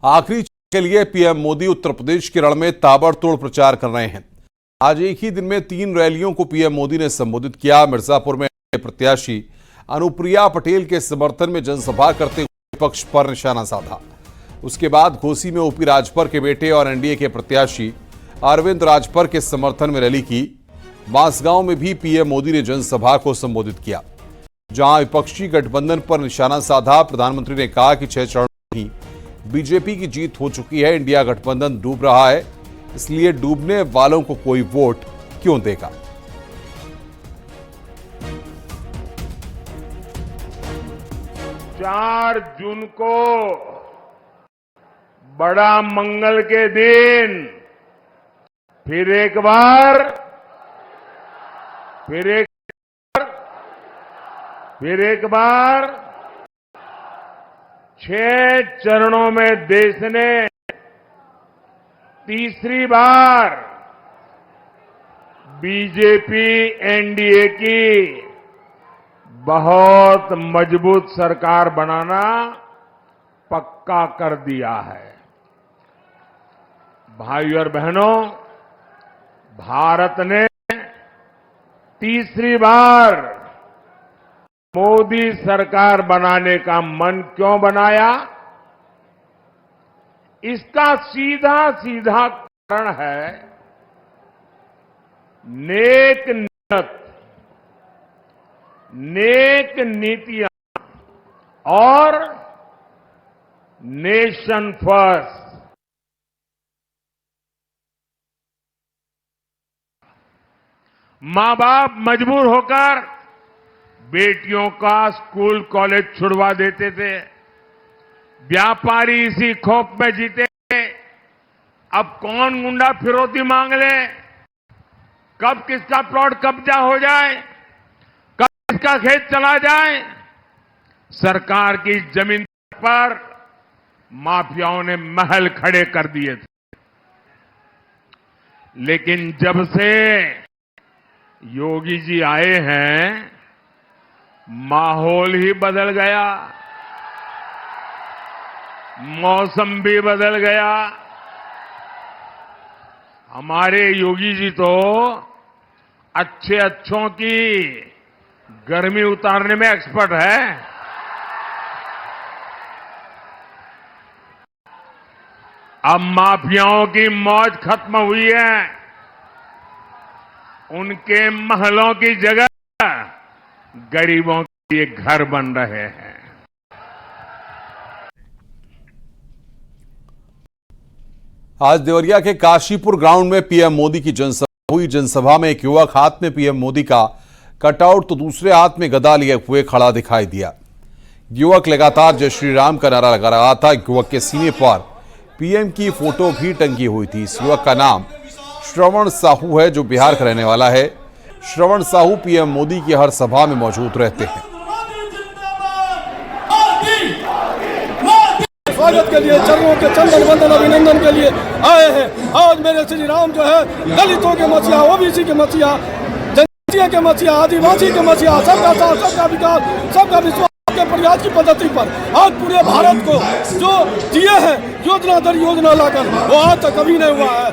आखिरी के लिए पीएम मोदी उत्तर प्रदेश के रण में ताबड़तोड़ प्रचार कर रहे हैं। आज एक ही दिन में 3 रैलियों को पीएम मोदी ने संबोधित किया। मिर्जापुर में प्रत्याशी अनुप्रिया पटेल के समर्थन में जनसभा करते हुए विपक्ष पर निशाना साधा। उसके बाद घोसी में ओपी राजभर के बेटे और एनडीए के प्रत्याशी अरविंद राजभर के समर्थन में रैली की। बांसगांव में भी पीएम मोदी ने जनसभा को संबोधित किया, जहां विपक्षी गठबंधन पर निशाना साधा। प्रधानमंत्री ने कहा कि 6 चरणों में बीजेपी की जीत हो चुकी है, इंडिया गठबंधन डूब रहा है, इसलिए डूबने वालों को कोई वोट क्यों देगा। 4 जून को बड़ा मंगल के दिन फिर एक बार 6 चरणों में देश ने तीसरी बार बीजेपी एनडीए की बहुत मजबूत सरकार बनाना पक्का कर दिया है। भाइयों और बहनों, भारत ने तीसरी बार मोदी सरकार बनाने का मन क्यों बनाया? इसका सीधा सीधा कारण है नेक नियत, नेक नीतियां और नेशन फर्स्ट। मां बाप मजबूर होकर बेटियों का स्कूल कॉलेज छुड़वा देते थे। व्यापारी इसी खौफ में जीते। अब कौन गुंडा फिरौती मांग ले, कब किसका प्लॉट कब्जा हो जाए, कब किसका खेत चला जाए। सरकार की जमीन पर माफियाओं ने महल खड़े कर दिए थे। लेकिन जब से योगी जी आए हैं, माहौल ही बदल गया, मौसम भी बदल गया। हमारे योगी जी तो अच्छों की गर्मी उतारने में एक्सपर्ट है। अब माफियाओं की मौज खत्म हुई है। उनके महलों की जगह गरीबों के लिए घर बन रहे हैं। आज देवरिया के काशीपुर ग्राउंड में पीएम मोदी की जनसभा हुई। जनसभा में एक युवक हाथ में पीएम मोदी का कटआउट तो दूसरे हाथ में गदा लिए हुए खड़ा दिखाई दिया। युवक लगातार जय श्री राम का नारा लगा रहा था। युवक के सीने पर पीएम की फोटो भी टंगी हुई थी। इस युवक का नाम श्रवण साहू है, जो बिहार का रहने वाला है। श्रवण साहू पीएम मोदी की हर सभा में मौजूद रहते हैं। स्वागत के लिए, चरणों के चंदन वंदन अभिनंदन के लिए आए हैं। आज मेरे श्री राम जो है दलितों के मसीहा, ओबीसी के मसीहा, जनजातीय के मसीहा, आदिवासी के मसीहा, सबका साथ, सबका विकास, सबका विश्वास के प्रयास की पद्धति पर आज पूरे भारत को जो दिए हैं योजना दर योजना लाकर, वो आज तक कभी नहीं हुआ है।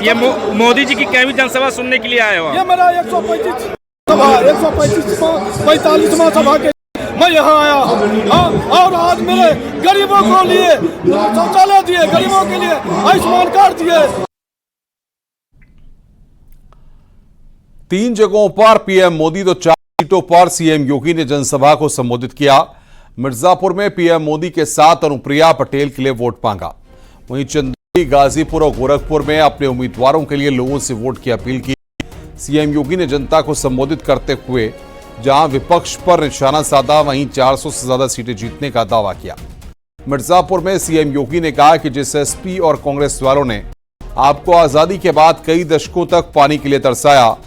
ये मोदी जी की कैवी जनसभा सुनने के लिए आए हो? ये मेरा 145वां सभा के मैं यहाँ आया हूँ। और आज मेरे गरीबों को लिए शौचालय दिए, गरीबों के लिए आयुष्मान कार्ड दिए। 3 जगहों पर पीएम मोदी तो 4 सीटों पर सीएम योगी ने जनसभा को संबोधित किया। मिर्जापुर में पीएम मोदी के साथ अनुप्रिया पटेल के लिए वोट मांगा। वहीं चंदौली, गाजीपुर और गोरखपुर में अपने उम्मीदवारों के लिए लोगों से वोट की अपील की। सीएम योगी ने जनता को संबोधित करते हुए जहां विपक्ष पर निशाना साधा, वहीं 400 से ज्यादा सीटें जीतने का दावा किया। मिर्जापुर में सीएम योगी ने कहा कि जिस एसपी और कांग्रेस वालों ने आपको आजादी के बाद कई दशकों तक पानी के लिए तरसाया,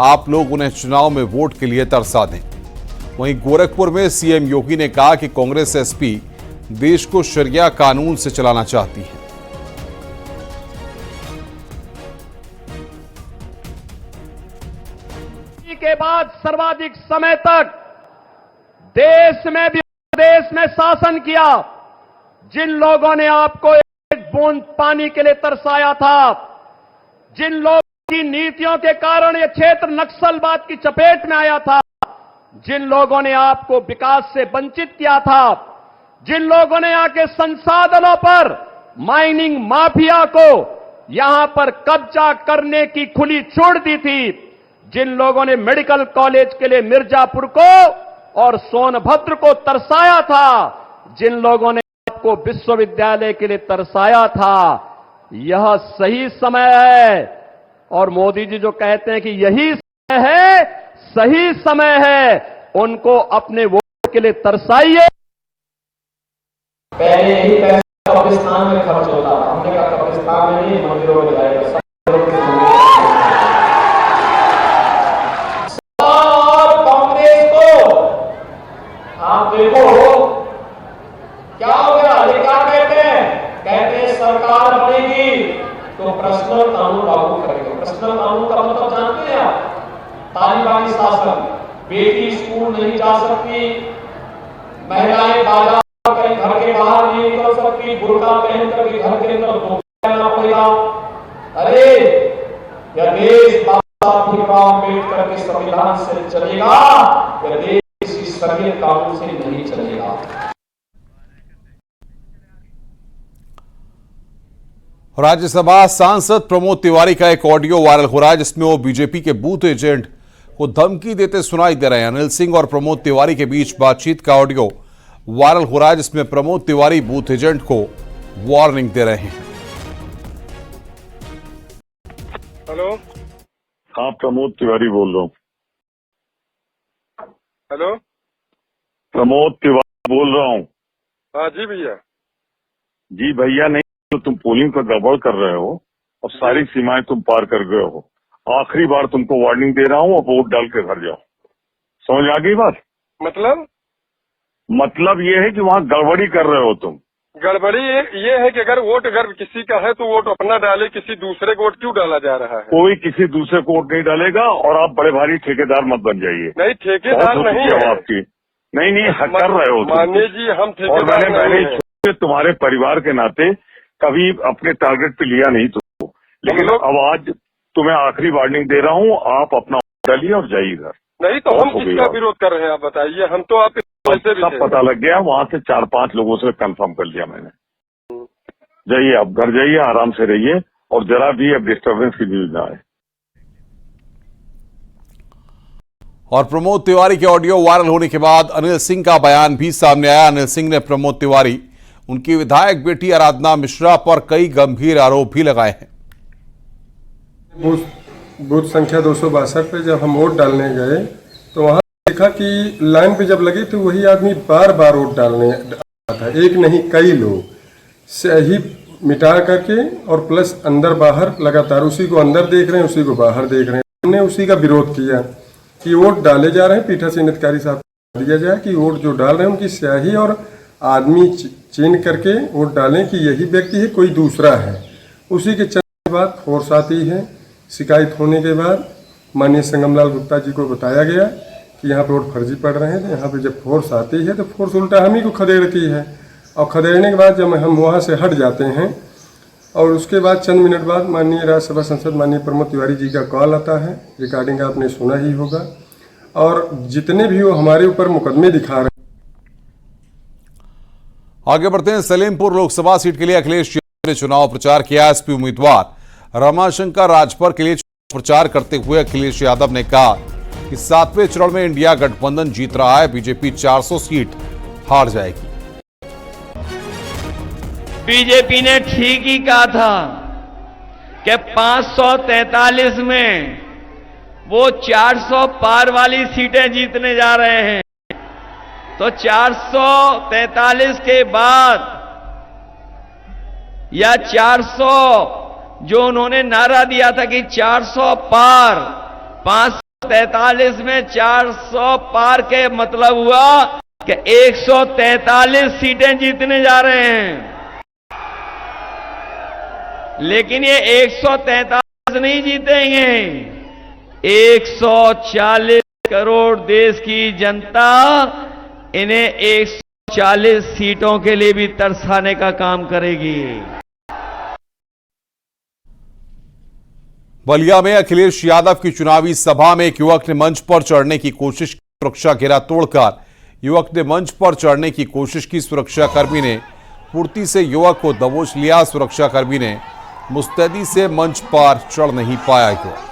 आप लोग उन्हें चुनाव में वोट के लिए तरसा दें। वहीं गोरखपुर में सीएम योगी ने कहा कि कांग्रेस एसपी देश को शरिया कानून से चलाना चाहती है। के बाद सर्वाधिक समय तक देश में भी, देश में शासन किया, जिन लोगों ने आपको एक बूंद पानी के लिए तरसाया था, जिन लोगों की नीतियों के कारण यह क्षेत्र नक्सलवाद की चपेट में आया था, जिन लोगों ने आपको विकास से वंचित किया था, जिन लोगों ने यहां के संसाधनों पर माइनिंग माफिया को यहां पर कब्जा करने की खुली छूट दी थी, जिन लोगों ने मेडिकल कॉलेज के लिए मिर्जापुर को और सोनभद्र को तरसाया था, जिन लोगों ने आपको विश्वविद्यालय के लिए तरसाया था, यह सही समय है। और मोदी जी जो कहते हैं कि यही समय है, सही समय है, उनको अपने वोट के लिए तरसाइए। पहले ही पैसा कब्रिस्तान में खर्च होता, हमने कहा कब्रिस्तान में नहीं, मंदिरों में जाएगा। और कांग्रेस को आप देखो क्या हो गया, ये क्या कहते हैं सरकार बनेगी तो पर्सनल कानून लागू करेगा। पर्सनल कानून का मतलब जानते हैं आप? तालिबानी शासन, बेटी स्कूल नहीं जा सकती, महिलाएं बाजार कहीं घर के बाहर नहीं निकल सकती, बुर्का पहन करके घर के अंदर रहना पड़ेगा। अरे यह देश बाबा साहब भीमराव अम्बेडकर के संविधान से चलेगा, यह देश इस सरियत कानून से नहीं चलेगा। राज्यसभा सांसद प्रमोद तिवारी का एक ऑडियो वायरल हो रहा है, जिसमें वो बीजेपी के बूथ एजेंट को धमकी देते सुनाई दे रहे हैं। अनिल सिंह और प्रमोद तिवारी के बीच बातचीत का ऑडियो वायरल हो रहा है, जिसमें प्रमोद तिवारी बूथ एजेंट को वार्निंग दे रहे हैं। हेलो, हाँ प्रमोद तिवारी बोल रहा हूँ। हेलो, प्रमोद तिवारी बोल रहा हूँ। हाँ जी भैया। जी भैया नहीं, तो तुम पोलिंग पर गड़बड़ कर रहे हो और सारी सीमाएं तुम पार कर गए हो। आखिरी बार तुमको वार्निंग दे रहा हूँ, अब वोट डाल के घर जाओ। समझ आ गई बात? मतलब ये है कि वहाँ गड़बड़ी कर रहे हो तुम। गड़बड़ी ये है कि अगर किसी का है तो वोट अपना डाले, किसी दूसरे को वोट क्यों डाला जा रहा है? कोई किसी दूसरे को वोट नहीं डालेगा और आप बड़े भारी ठेकेदार मत बन जाइए। नहीं, ठेकेदार नहीं है आपकी। नहीं कर रहे हो मानिए जी, हम ठेकेदार नहीं है। तुम्हारे परिवार के नाते कभी अपने टारगेट पे लिया नहीं तुमको, लेकिन अब आज तुम्हें आखिरी वार्निंग दे रहा हूँ, आप अपना डालिए और जाइए घर। नहीं तो हम किसका विरोध कर रहे हैं आप बताइए? हम तो आपके सब पता लग गया, वहाँ से 4-5 लोगों से कंफर्म कर लिया मैंने। जाइए, आप घर जाइए, आराम से रहिए और जरा भी अब डिस्टर्बेंस की न्यूज ना आए। और प्रमोद तिवारी के ऑडियो वायरल होने के बाद अनिल सिंह का बयान भी सामने आया। अनिल सिंह ने प्रमोद तिवारी, उनकी विधायक बेटी आराधना मिश्रा पर कई गंभीर आरोप भी लगाए हैं। बूथ संख्या 262 पे जब हम वोट डालने गए तो वहां देखा कि लाइन पे जब लगे तो वही आदमी बार बार वोट डालने आता था। एक नहीं, कई लोग सही मिटा करके और प्लस अंदर बाहर लगातार उसी को अंदर देख रहे हैं, उसी को बाहर देख रहे हैं। हमने उसी का विरोध किया कि वोट डाले जा रहे हैं, पीठासीन अधिकारी साहब दिया जाए कि वोट जो डाल रहे हैं उनकी स्याही और आदमी चीन करके वोट डालें कि यही व्यक्ति है, कोई दूसरा है। उसी के चलने के बाद फोर्स आती है। शिकायत होने के बाद माननीय संगमलाल गुप्ता जी को बताया गया कि यहाँ पर वोट फर्जी पड़ रहे हैं। तो यहाँ पे जब फोर्स आती है तो फोर्स उल्टा हम ही को खदेड़ती है, और खदेड़ने के बाद जब हम वहाँ से हट जाते हैं और उसके बाद चंद मिनट बाद माननीय राज्यसभा सांसद माननीय प्रमोद तिवारी जी का कॉल आता है। रिकॉर्डिंग आपने सुना ही होगा। और जितने भी वो हमारे ऊपर मुकदमे दिखा रहे हैं। आगे बढ़ते हैं। सलेमपुर लोकसभा सीट के लिए अखिलेश यादव ने चुनाव प्रचार किया। एसपी उम्मीदवार रमाशंकर राजभर के लिए प्रचार करते हुए अखिलेश यादव ने कहा कि 7वें चरण में इंडिया गठबंधन जीत रहा है, बीजेपी 400 सीट हार जाएगी। बीजेपी ने ठीक ही कहा था कि 543 में वो 400 पार वाली सीटें जीतने जा रहे हैं। तो 443 के बाद या 400 जो उन्होंने नारा दिया था कि 400 पार, 543 में 400 पार के मतलब हुआ कि 143 सीटें जीतने जा रहे हैं। लेकिन ये 143 नहीं जीतेंगे, 140 करोड़ देश की जनता इन्हें 40 सीटों के लिए भी तरसाने का काम करेगी। बलिया में अखिलेश यादव की चुनावी सभा में एक युवक ने मंच पर चढ़ने की कोशिश की। सुरक्षा घेरा तोड़कर युवक ने मंच पर चढ़ने की कोशिश की। सुरक्षाकर्मी ने फुर्ती से युवक को दबोच लिया। सुरक्षाकर्मी ने मुस्तैदी से मंच पर चढ़ नहीं पाया युवक।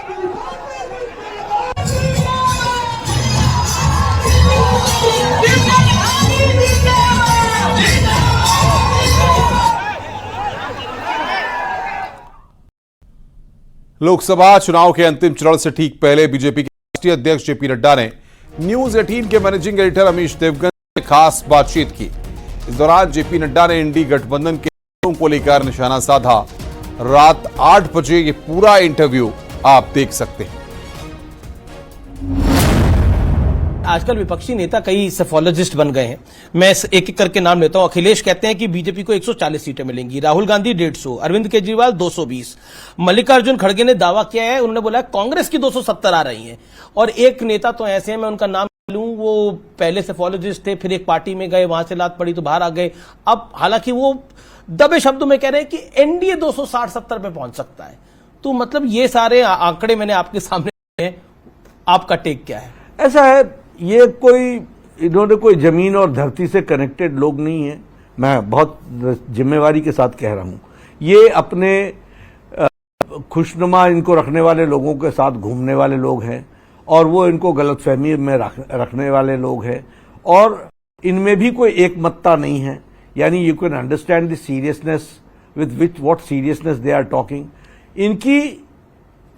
लोकसभा चुनाव के अंतिम चरण से ठीक पहले बीजेपी के राष्ट्रीय अध्यक्ष जेपी नड्डा ने न्यूज 18 के मैनेजिंग एडिटर अमीश देवगन से खास बातचीत की। इस दौरान जेपी नड्डा ने इंडी गठबंधन के नेताओं को लेकर निशाना साधा। रात 8 बजे ये पूरा इंटरव्यू आप देख सकते हैं। आजकल विपक्षी नेता कई सेफोलॉजिस्ट बन गए हैं। मैं एक एक करके नाम लेता हूं। अखिलेश कहते हैं कि बीजेपी को 140 सीटें मिलेंगी, राहुल गांधी 150, अरविंद केजरीवाल 220, मल्लिकार्जुन खड़गे ने दावा किया है, उन्होंने बोला कांग्रेस की 270 आ रही हैं। और एक नेता तो ऐसे हैं, मैं उनका नाम लूं, वो पहले सेफोलॉजिस्ट थे, फिर एक पार्टी में गए, वहां से लात पड़ी तो बाहर आ गए। अब हालांकि वो दबे शब्दों में कह रहे हैं कि एनडीए 260-70 पे पहुंच सकता है। तो मतलब ये सारे आंकड़े मैंने आपके सामने हैं, आपका टेक क्या है? ऐसा है, ये इन्होंने कोई जमीन और धरती से कनेक्टेड लोग नहीं है। मैं बहुत जिम्मेवारी के साथ कह रहा हूं। ये अपने खुशनुमा इनको रखने वाले लोगों के साथ घूमने वाले लोग हैं और वो इनको गलतफहमी में रखने वाले लोग हैं और इनमें भी कोई एकमतता नहीं है। यानी you can understand the seriousness with which what seriousness they are talking. इनकी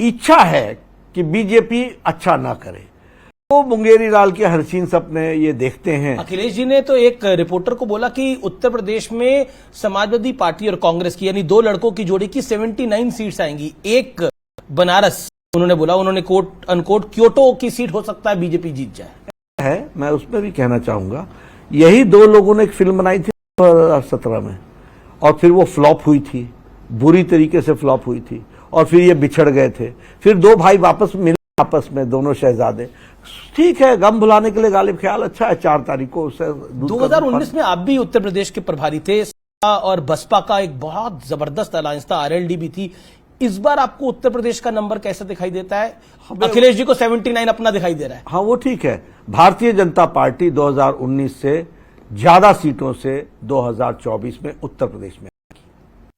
इच्छा है कि बीजेपी अच्छा ना करे। तो मुंगेरी लाल के हरसीन सपने ये देखते हैं। अखिलेश जी ने तो एक रिपोर्टर को बोला कि उत्तर प्रदेश में समाजवादी पार्टी और कांग्रेस की यानी दो लड़कों की जोड़ी की 79 सीट्स आएंगी, एक बनारस उन्होंने बोला, उन्होंने कोट अनकोट क्योटो की सीट हो सकता है बीजेपी जीत जाए है। मैं उसमें भी कहना चाहूंगा, यही दो लोगों ने एक फिल्म बनाई थी 2017 में और फिर वो फ्लॉप हुई थी, बुरी तरीके से फ्लॉप हुई थी और फिर ये बिछड़ गए थे। फिर दो भाई वापस मिले आपस में, दोनों शहजादे। ठीक है, गम भुलाने के लिए गालिब ख्याल अच्छा है। 4 तारीख को 2019 में आप भी उत्तर प्रदेश के प्रभारी थे और बसपा का एक बहुत जबरदस्त अलायंस था, आरएलडी भी थी। इस बार आपको उत्तर प्रदेश का नंबर कैसा दिखाई देता है? अखिलेश जी को 79 अपना दिखाई दे रहा है। हाँ, वो ठीक है। भारतीय जनता पार्टी 2019 से ज्यादा सीटों से 2024 में उत्तर प्रदेश में